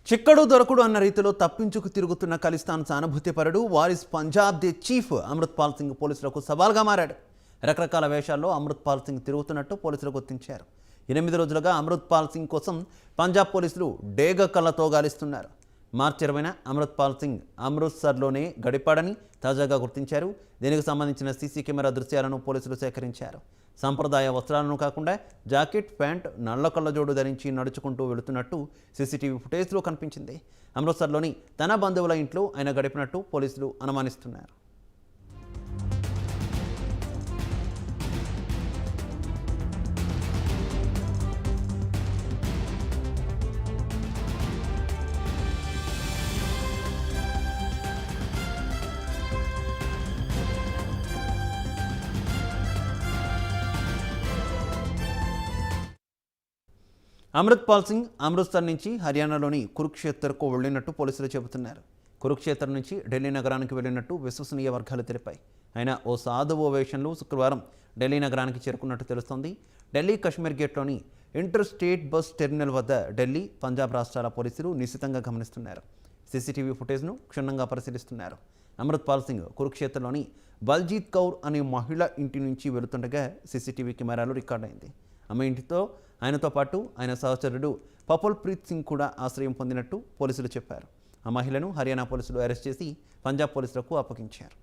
చిక్కడు దొరకుడు అన్న రీతిలో తప్పించుకు తిరుగుతున్న ఖలిస్తాన్ సానుభూతిపరుడు వారిస్ పంజాబ్ ది చీఫ్ అమృత్పాల్ సింగ్ పోలీసులకు సవాల్గా మారాడు. రకరకాల వేషాల్లో అమృత్పాల్ సింగ్ తిరుగుతున్నట్టు పోలీసులు గుర్తించారు. 8 రోజులుగా అమృత్పాల్ సింగ్ కోసం పంజాబ్ పోలీసులు డేగ కళ్ళతో గాలిస్తున్నారు. మార్చి 20న అమృత్పాల్ సింగ్ అమృత్సర్లోనే గడిపాడని తాజాగా గుర్తించారు. దీనికి సంబంధించిన సీసీ కెమెరా దృశ్యాలను పోలీసులు సేకరించారు. సంప్రదాయ వస్త్రాలను కాకుండా జాకెట్, ప్యాంట్, నల్ల కళ్ళజోడు ధరించి నడుచుకుంటూ వెళుతున్నట్టు సీసీటీవీ ఫుటేజ్లో కనిపించింది. అమృత్సర్లోని తన బంధువుల ఇంట్లో ఆయన గడిపినట్టు పోలీసులు అనుమానిస్తున్నారు. అమృత్పాల్ సింగ్ అమృత్సర్ నుంచి హర్యానాలోని కురుక్షేత్రకు వెళ్లినట్టు పోలీసులు చెబుతున్నారు. కురుక్షేత్ర నుంచి ఢిల్లీ నగరానికి వెళ్లినట్టు విశ్వసనీయ వర్గాలు తెలిపాయి. ఆయన ఓ సాధువు వేషంలో శుక్రవారం ఢిల్లీ నగరానికి చేరుకున్నట్టు తెలుస్తోంది. ఢిల్లీ కశ్మీర్ గేట్లోని ఇంటర్ స్టేట్ బస్ టెర్మినల్ వద్ద ఢిల్లీ, పంజాబ్ రాష్ట్రాల పోలీసులు నిశితంగా గమనిస్తున్నారు. సీసీటీవీ ఫుటేజ్ను క్షుణ్ణంగా పరిశీలిస్తున్నారు. అమృత్పాల్ సింగ్ కురుక్షేత్రలోని బల్జీత్ కౌర్ అనే మహిళ ఇంటి నుంచి వెళుతుండగా సీసీటీవీ కెమెరాలు రికార్డైంది. ఆమె ఇంటితో ఆయనతో పాటు ఆయన సహచరుడు పపుల్ ప్రీత్ సింగ్ కూడా ఆశ్రయం పొందినట్టు పోలీసులు చెప్పారు. ఆ మహిళను హర్యానా పోలీసులు అరెస్ట్ చేసి పంజాబ్ పోలీసులకు అప్పగించారు.